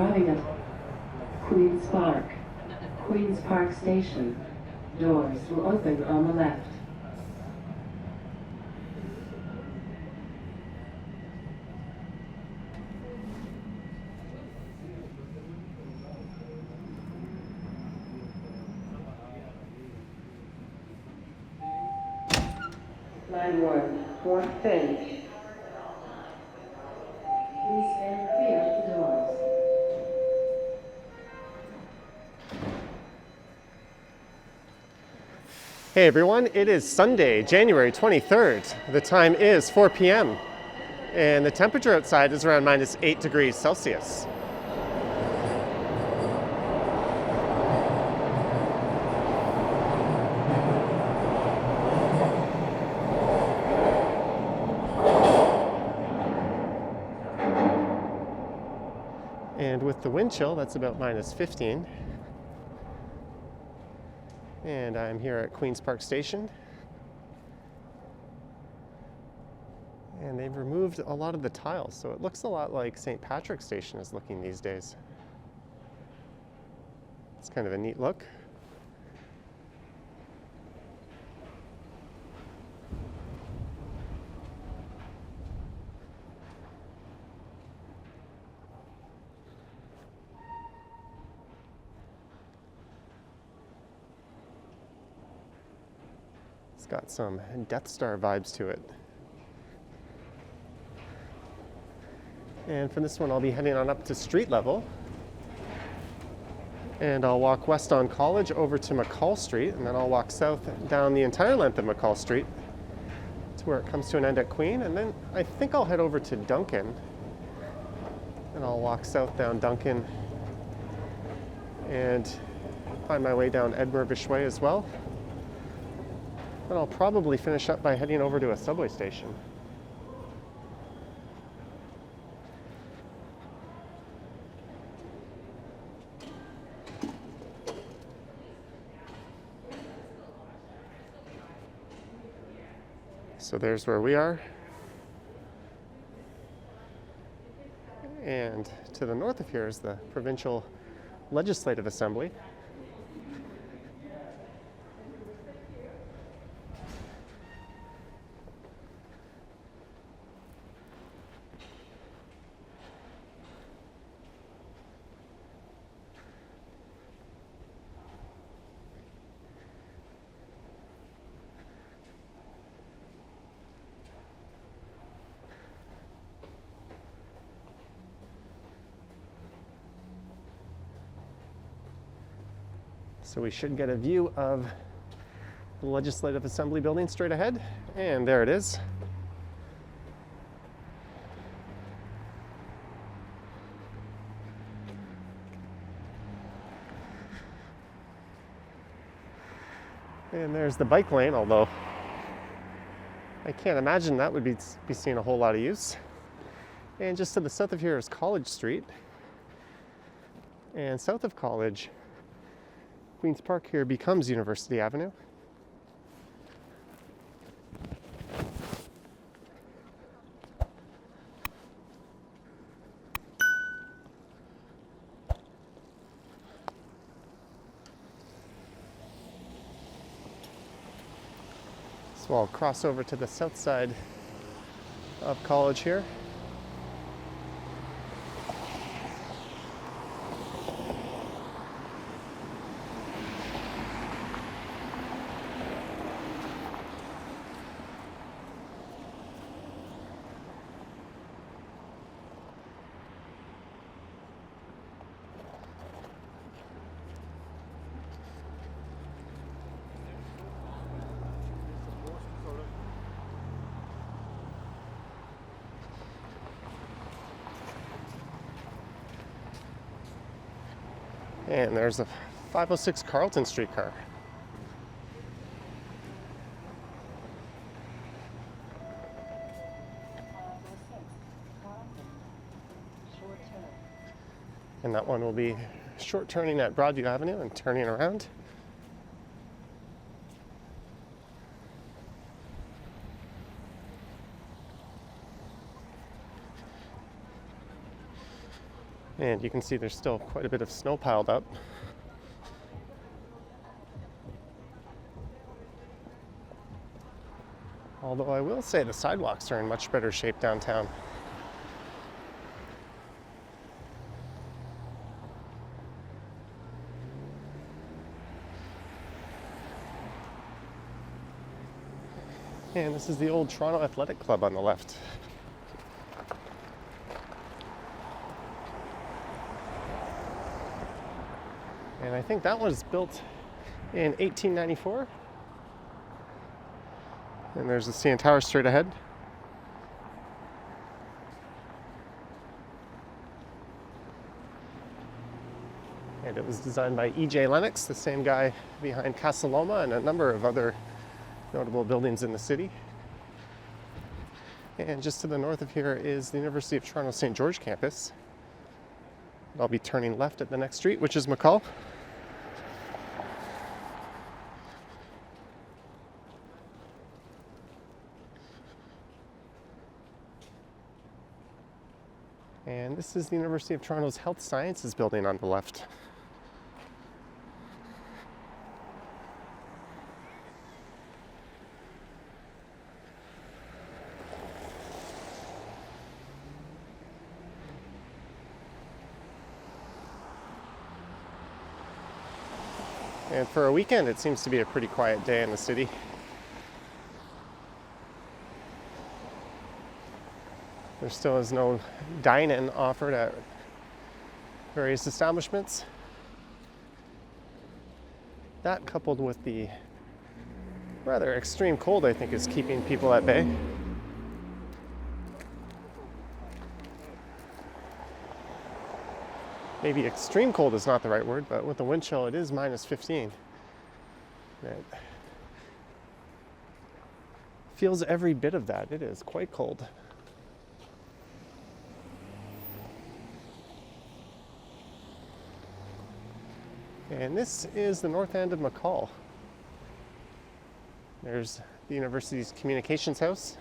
Arriving at Queen's Park. Queen's Park Station. Doors will open on the left. Line 1, fourth stage. Please stand clear of the doors. Hey everyone, it is Sunday, January 23rd. The time is 4 p.m. and the temperature outside is around -8 degrees Celsius. And with the wind chill, that's about -15. And I'm here at Queen's Park Station. And they've removed a lot of the tiles, so it looks a lot like St. Patrick's Station is looking these days. It's kind of a neat look. It's got some Death Star vibes to it. And for this one, I'll be heading on up to street level. And I'll walk west on College over to McCaul Street, and then I'll walk south down the entire length of McCaul Street to where it comes to an end at Queen. And then I think I'll head over to Duncan, and I'll walk south down Duncan and find my way down Edmurvish Way as well. And I'll probably finish up by heading over to a subway station. So there's where we are. And to the north of here is the Provincial Legislative Assembly. So we should get a view of the Legislative Assembly building straight ahead, and there it is. And there's the bike lane, although I can't imagine that would be seeing a whole lot of use. And just to the south of here is College Street. And south of College, Queen's Park here becomes University Avenue. So I'll cross over to the south side of College here. And there's a 506 Carlton streetcar. And that one will be short turning at Broadview Avenue and turning around. And you can see there's still quite a bit of snow piled up. Although I will say the sidewalks are in much better shape downtown. And this is the old Toronto Athletic Club on the left. And I think that was built in 1894. And there's the CN Tower straight ahead. And it was designed by E.J. Lennox, the same guy behind Casa Loma and a number of other notable buildings in the city. And just to the north of here is the University of Toronto St. George campus. I'll be turning left at the next street, which is McCaul. And this is the University of Toronto's Health Sciences building on the left. And for a weekend, it seems to be a pretty quiet day in the city. There still is no dine-in offered at various establishments. That, coupled with the rather extreme cold, I think, is keeping people at bay. Maybe extreme cold is not the right word, but with the wind chill, it is minus 15. It feels every bit of that. It is quite cold. And this is the north end of McCaul. There's the university's communications house.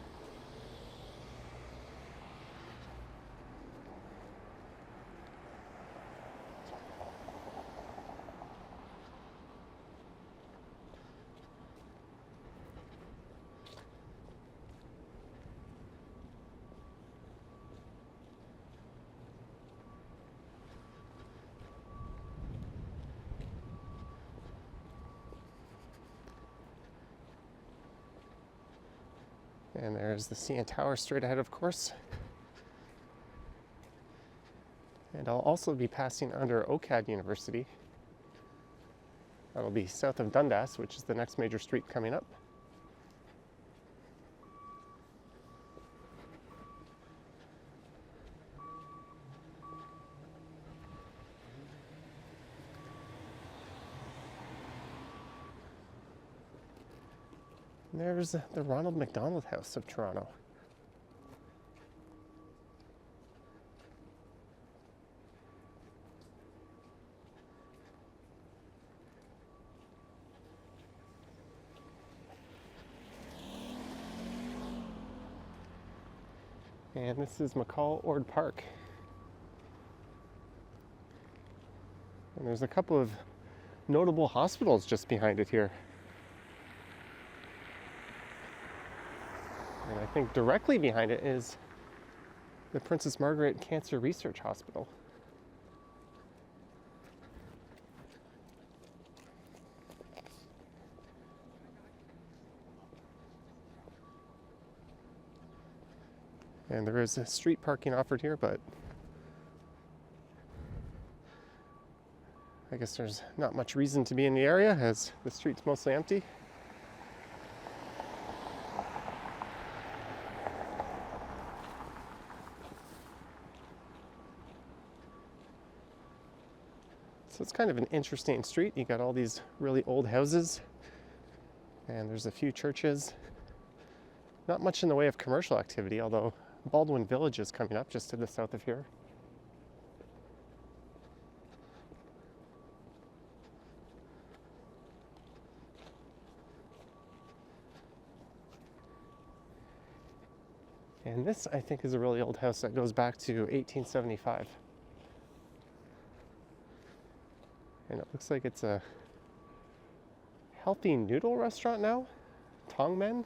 And there's the CN Tower straight ahead, of course. And I'll also be passing under OCAD University. That'll be south of Dundas, which is the next major street coming up. And there's the Ronald McDonald House of Toronto. And this is McCaul Ord Park. And there's a couple of notable hospitals just behind it here. And I think directly behind it is the Princess Margaret Cancer Research Hospital. And there is a street parking offered here, but I guess there's not much reason to be in the area as the street's mostly empty. So it's kind of an interesting street. You got all these really old houses, and there's a few churches. Not much in the way of commercial activity, although Baldwin Village is coming up just to the south of here. And this, I think, is a really old house that goes back to 1875. And it looks like it's a healthy noodle restaurant now. Tongmen.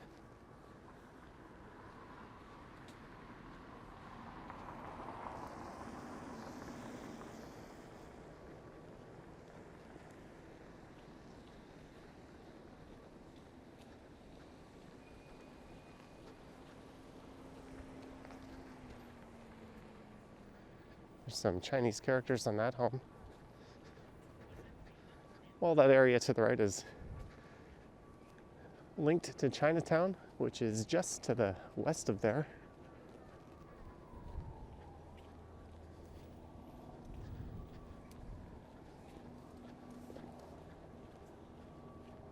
There's some Chinese characters on that home. Well, that area to the right is linked to Chinatown, which is just to the west of there.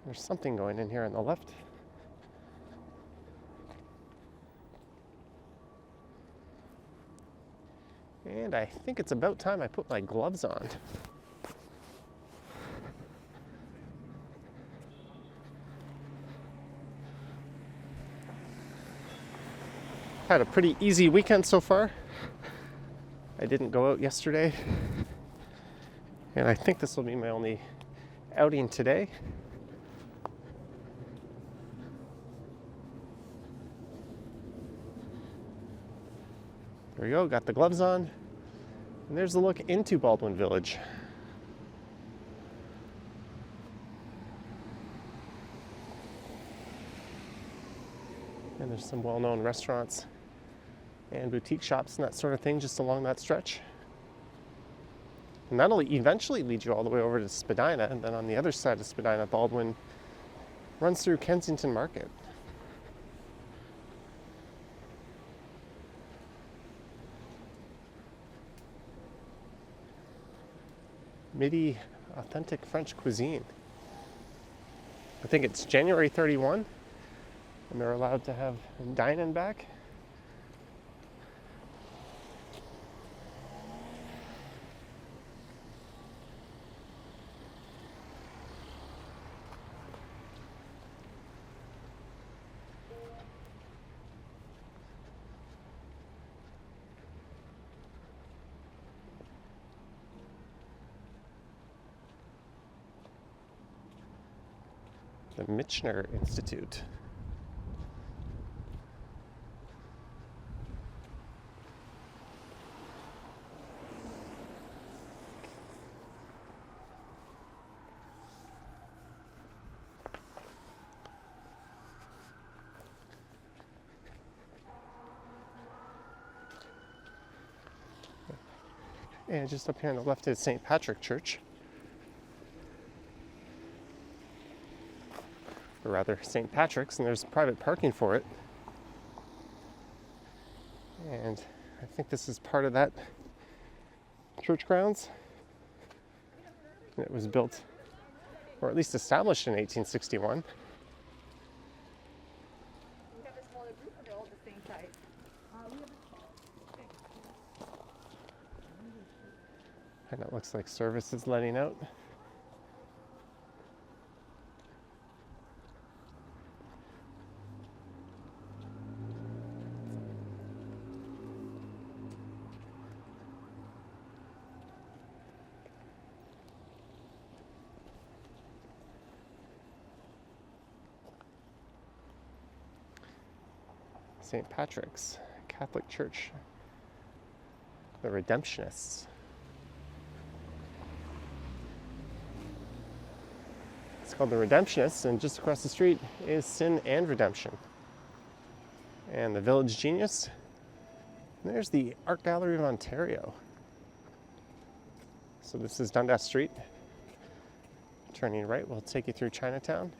There's something going in here on the left. And I think it's about time I put my gloves on. Had a pretty easy weekend so far. I didn't go out yesterday. And I think this will be my only outing today. There we go, got the gloves on. And there's a look into Baldwin Village. And there's some well-known restaurants and boutique shops and that sort of thing just along that stretch. And that'll eventually lead you all the way over to Spadina, and then on the other side of Spadina, Baldwin runs through Kensington Market. Midi authentic French cuisine. I think it's January 31, and they're allowed to have dine-in back. The Michener Institute. And just up here on the left is St. Patrick Church. Or rather, St. Patrick's, and there's private parking for it. And I think this is part of that church grounds. It was built, or at least established in 1861. We have a smaller group, and they're all the same size. And it looks like service is letting out. St. Patrick's Catholic Church, the Redemptionists. It's called the Redemptionists, and just across the street is Sin and Redemption. And the Village Genius. And there's the Art Gallery of Ontario. So this is Dundas Street. Turning right will take you through Chinatown.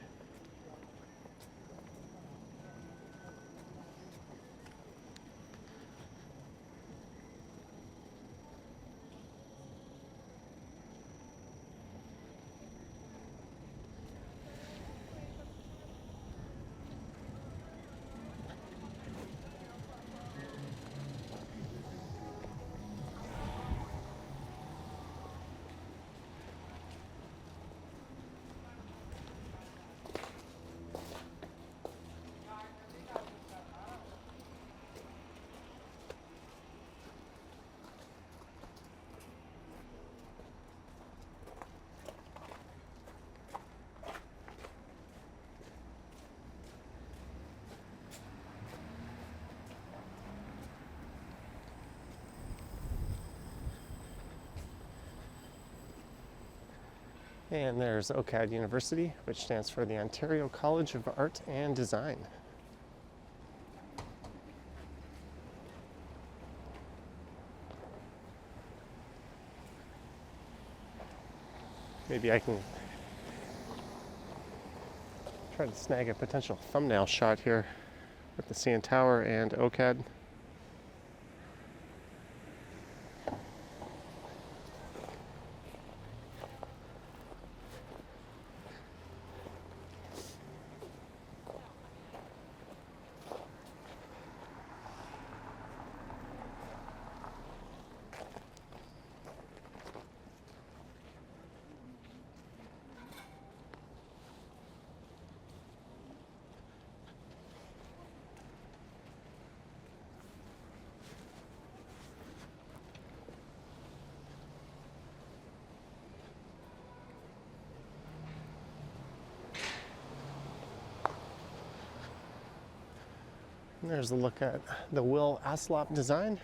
And there's OCAD University, which stands for the Ontario College of Art and Design. Maybe I can try to snag a potential thumbnail shot here with the CN Tower and OCAD. And there's a look at the Will Aslop design.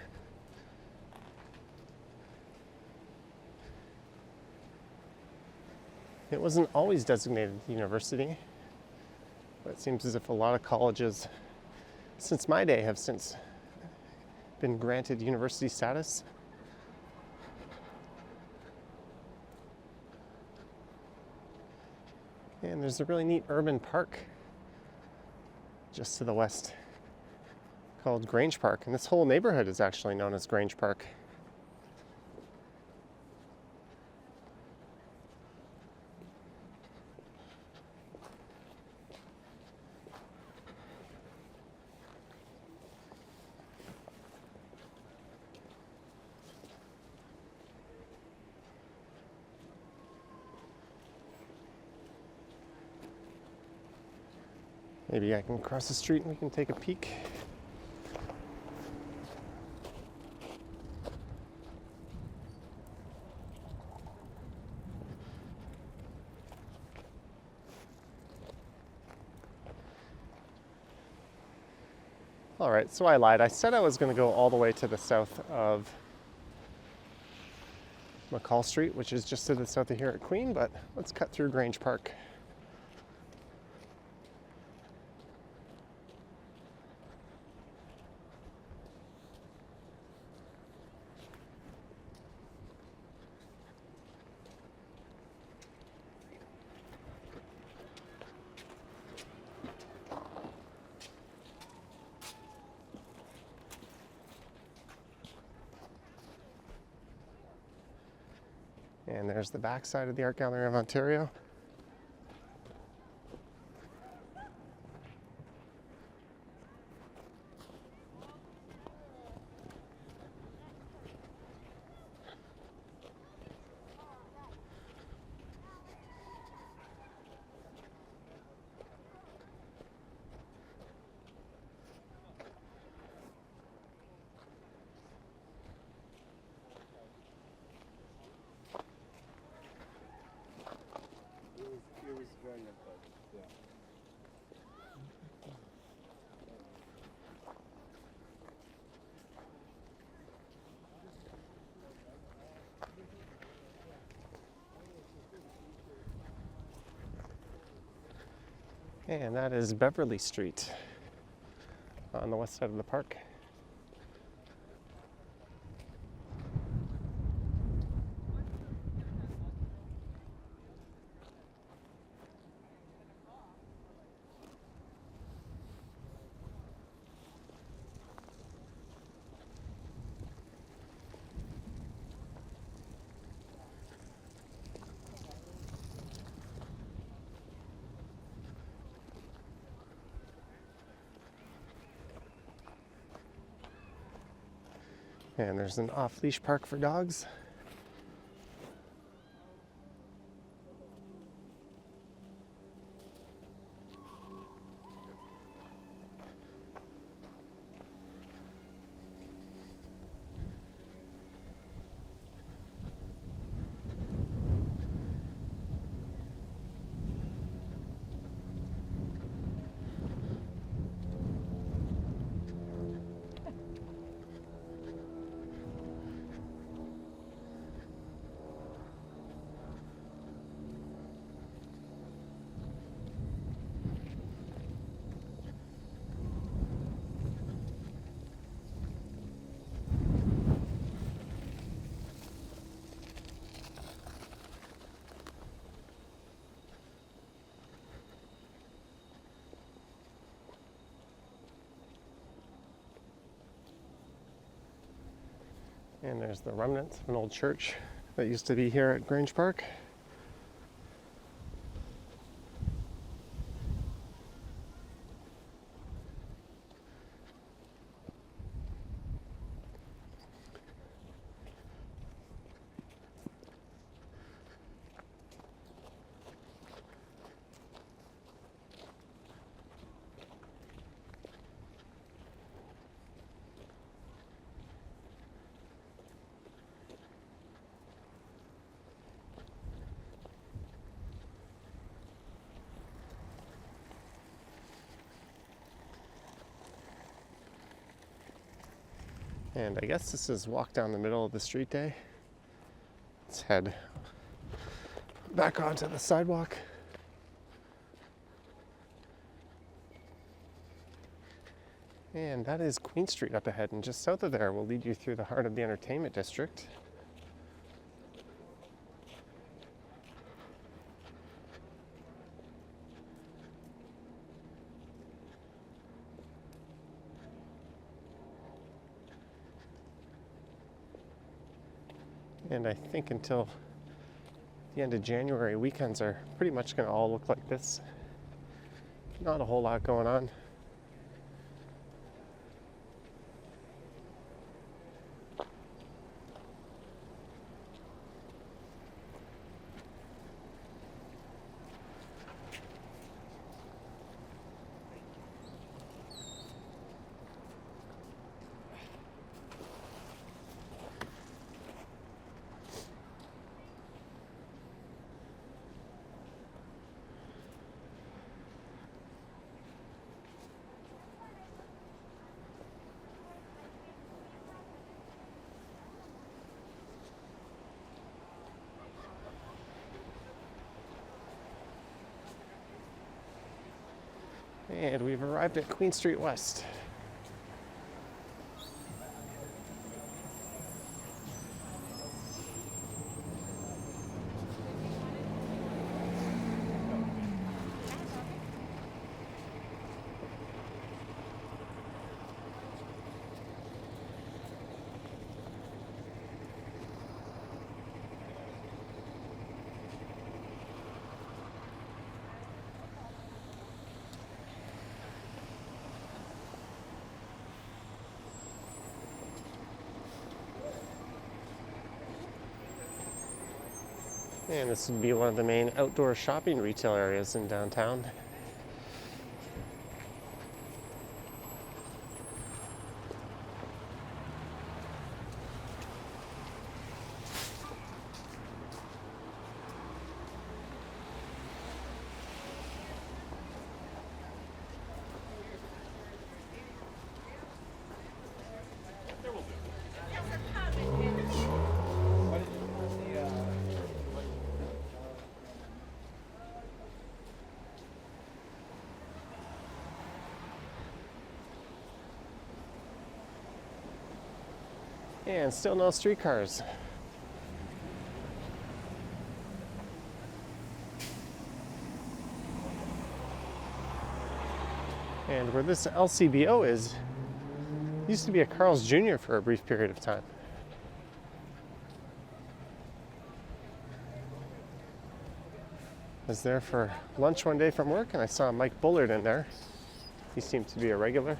It wasn't always designated a university, but it seems as if a lot of colleges, since my day, have since been granted university status. And there's a really neat urban park just to the west called Grange Park, and this whole neighborhood is actually known as Grange Park. Maybe I can cross the street and we can take a peek. All right, so I lied. I said I was going to go all the way to the south of McCaul Street, which is just to the south of here at Queen, but let's cut through Grange Park. And there's the back side of the Art Gallery of Ontario. And that is Beverly Street on the west side of the park. And there's an off-leash park for dogs. And there's the remnants of an old church that used to be here at Grange Park. And I guess this is walk down the middle of the street day. Let's head back onto the sidewalk. And that is Queen Street up ahead, and just south of there will lead you through the heart of the entertainment district. And I think until the end of January, weekends are pretty much going to all look like this. Not a whole lot going on. And we've arrived at Queen Street West. And this would be one of the main outdoor shopping retail areas in downtown. And still no streetcars. And where this LCBO is, used to be a Carl's Jr. for a brief period of time. I was there for lunch one day from work and I saw Mike Bullard in there. He seemed to be a regular.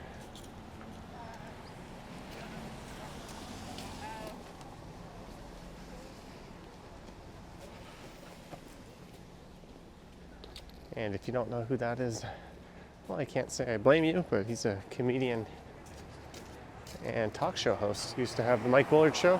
And if you don't know who that is, well, I can't say I blame you, but he's a comedian and talk show host. He used to have the Mike Bullard Show.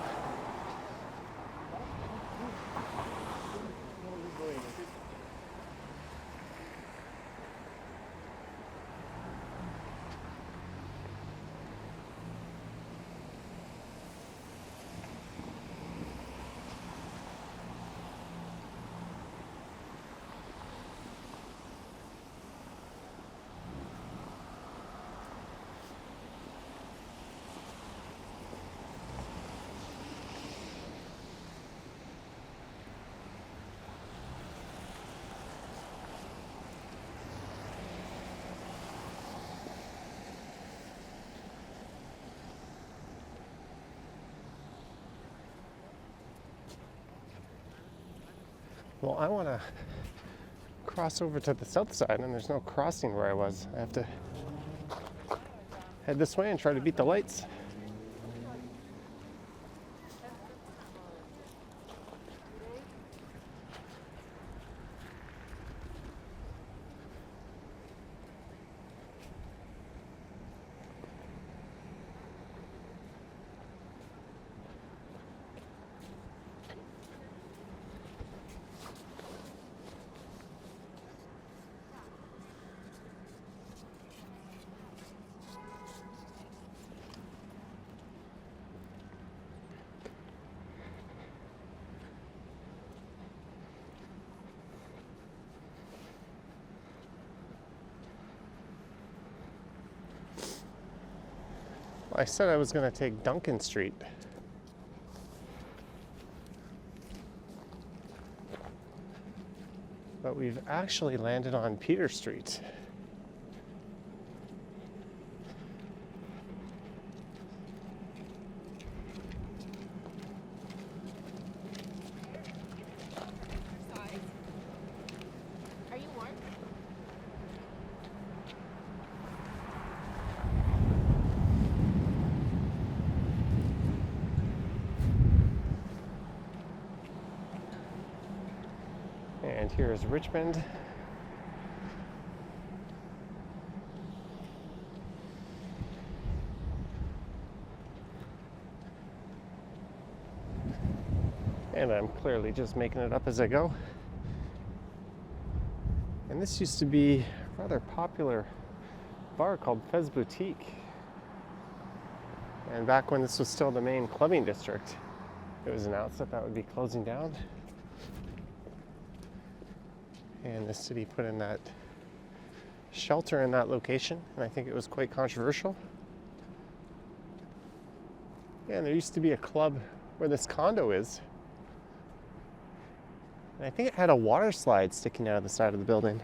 Well, I want to cross over to the south side, and there's no crossing where I was. I have to head this way and try to beat the lights. I said I was going to take Duncan Street. But we've actually landed on Peter Street. Are you warm? And here's Richmond. And I'm clearly just making it up as I go. And this used to be a rather popular bar called Fez Boutique. And back when this was still the main clubbing district, it was announced that that would be closing down. And the city put in that shelter in that location, and I think it was quite controversial. Yeah, and there used to be a club where this condo is. And I think it had a water slide sticking out of the side of the building.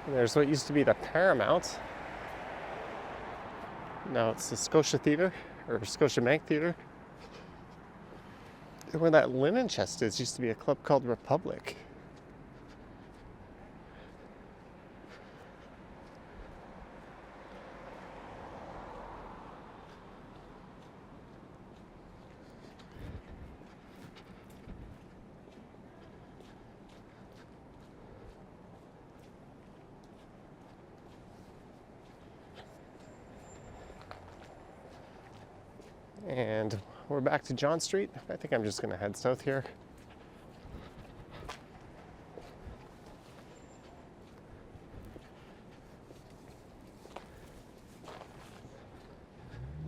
And there's what used to be the Paramount. Now it's the Scotia Theatre, or Scotia Bank Theatre. And where that linen chest is used to be a club called Republic. And we're back to John Street. I think I'm just going to head south here.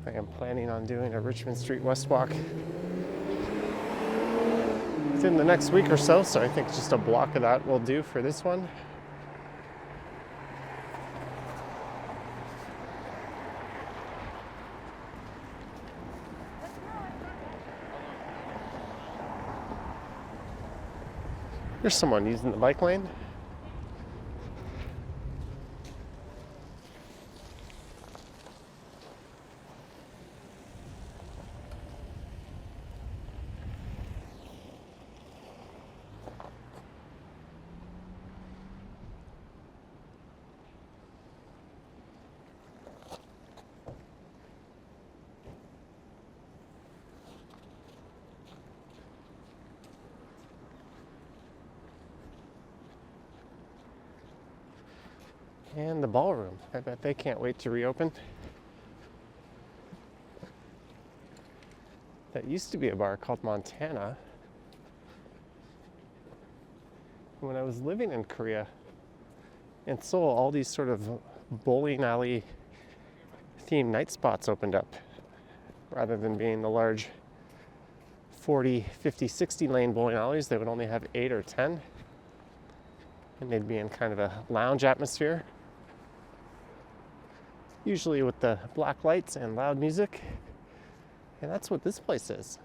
I am planning on doing a Richmond Street West walk within the next week or so I think just a block of that will do for this one. There's someone using the bike lane. And the ballroom. I bet they can't wait to reopen. That used to be a bar called Montana. When I was living in Korea in Seoul, all these sort of bowling alley themed night spots opened up. Rather than being the large 40, 50, 60 lane bowling alleys, they would only have 8 or 10. And they'd be in kind of a lounge atmosphere, usually with the black lights and loud music. And that's what this place is.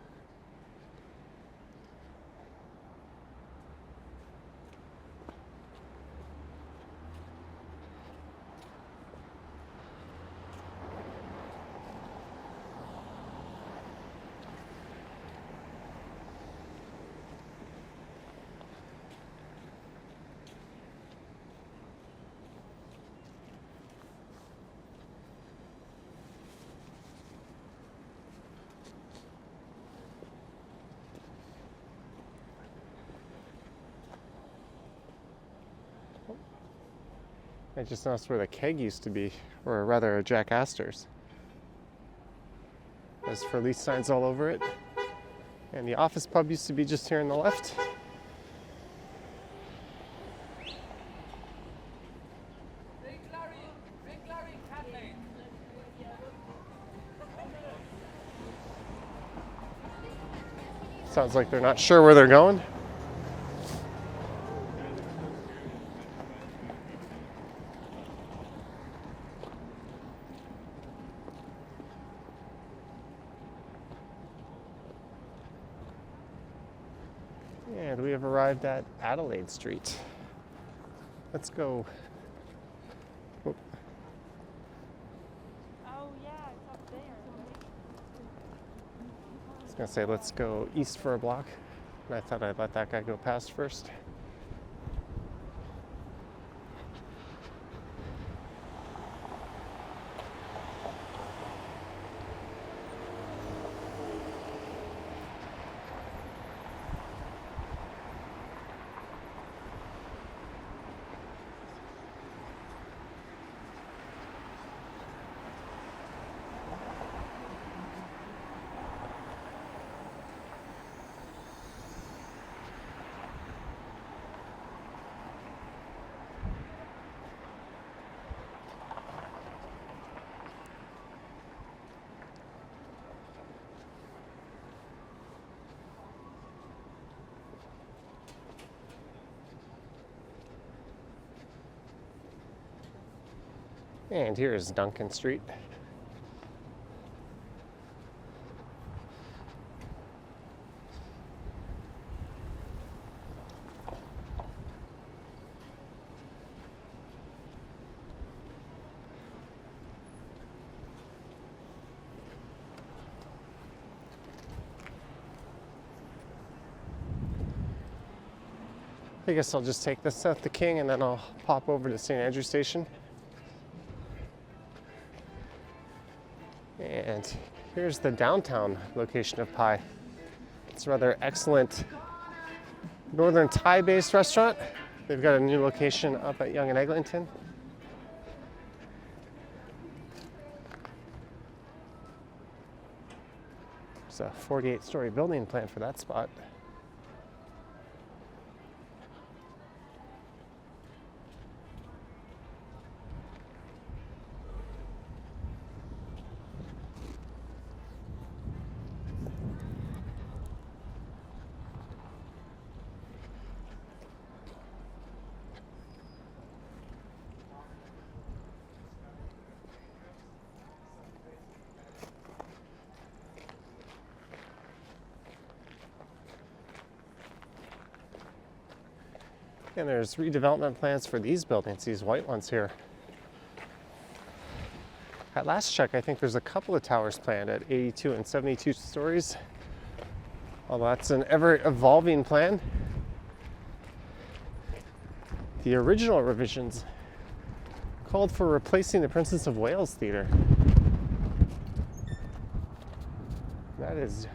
I just noticed where the keg used to be, or rather a Jack Astor's. There's for lease signs all over it. And the office pub used to be just here on the left. Sounds like they're not sure where they're going. And we have arrived at Adelaide Street. Let's go. Oh. Oh yeah, it's up there. I was gonna say let's go east for a block, and I thought I'd let that guy go past first. And here is Duncan Street. I guess I'll just take this south to King and then I'll pop over to St Andrew Station. And here's the downtown location of Pi. It's a rather excellent northern Thai-based restaurant. They've got a new location up at Yonge and Eglinton. There's a 48-story building planned for that spot. And there's redevelopment plans for these buildings, these white ones here. At last check, I think there's a couple of towers planned at 82 and 72 stories. Although that's an ever-evolving plan. The original revisions called for replacing the Princess of Wales Theatre. That is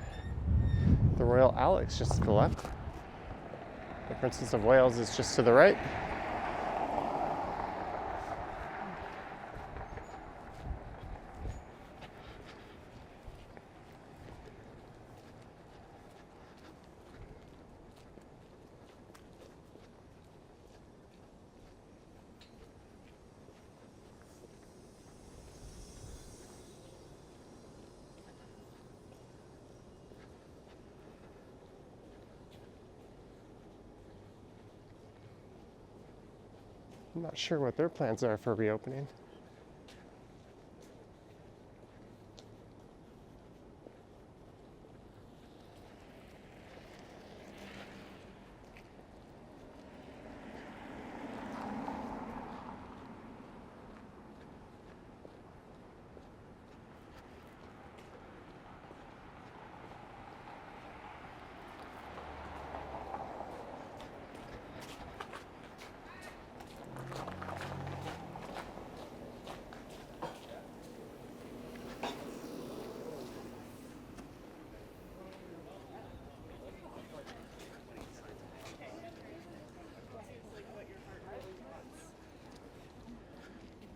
the Royal Alex just to the left. The Princess of Wales is just to the right. I'm not sure what their plans are for reopening.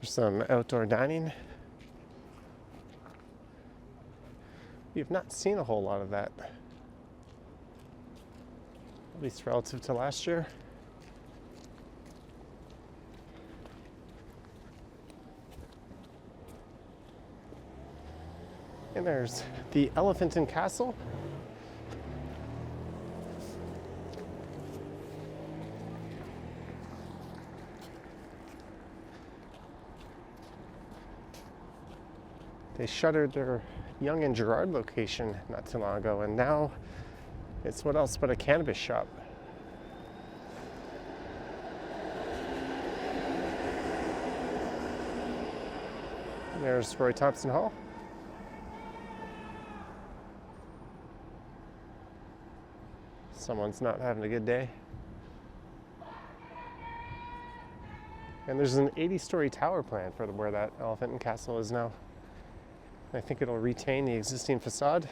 There's some outdoor dining. We've not seen a whole lot of that, at least relative to last year. And there's the Elephant and Castle. They shuttered their Yonge and Gerrard location not too long ago, and now it's what else but a cannabis shop. There's Roy Thompson Hall. Someone's not having a good day. And there's an 80-story tower plan for where that Elephant and Castle is now. I think it'll retain the existing facade.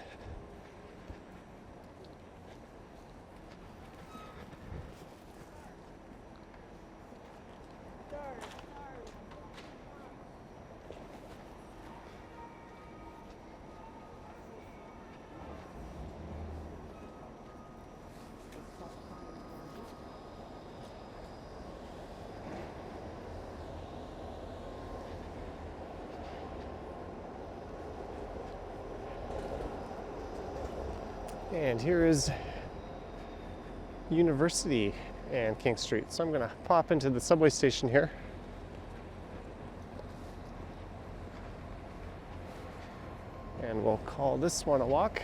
And here is University and King Street. So I'm gonna pop into the subway station here. And we'll call this one a walk.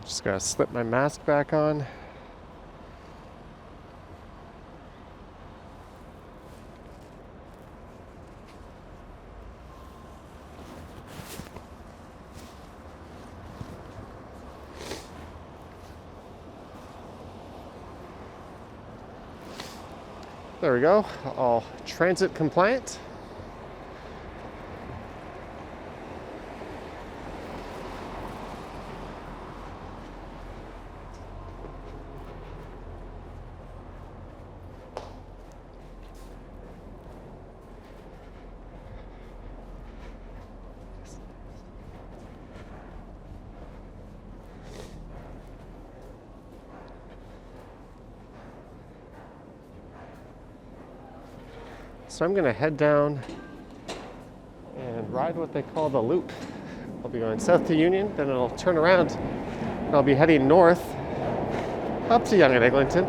Just gotta slip my mask back on. There we go, all transit compliant. So I'm gonna head down and ride what they call the loop. I'll be going south to Union, then it'll turn around and I'll be heading north up to Yonge and Eglinton.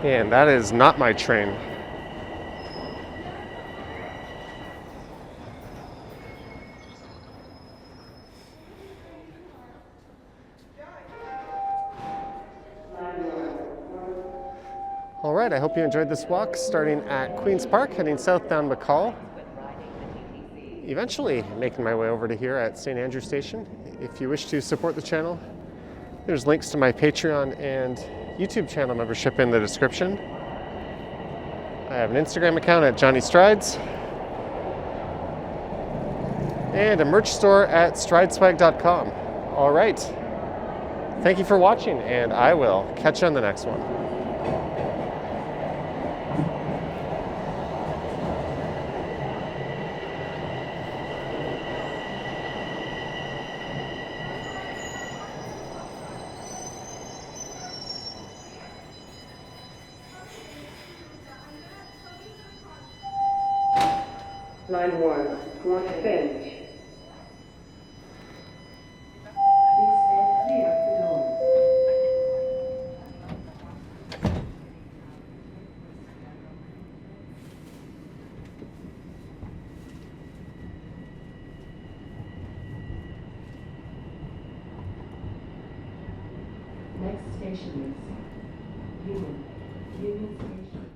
And that is not my train. All right, I hope you enjoyed this walk, starting at Queen's Park, heading south down McCaul. Eventually making my way over to here at St Andrew Station. If you wish to support the channel, there's links to my Patreon and YouTube channel membership in the description. I have an Instagram account at Johnny Strides and a merch store at strideswag.com. All right, thank you for watching, and I will catch you on the next one. Line 1, North Finch. Please stand clear of the doors. Next station is Union Station.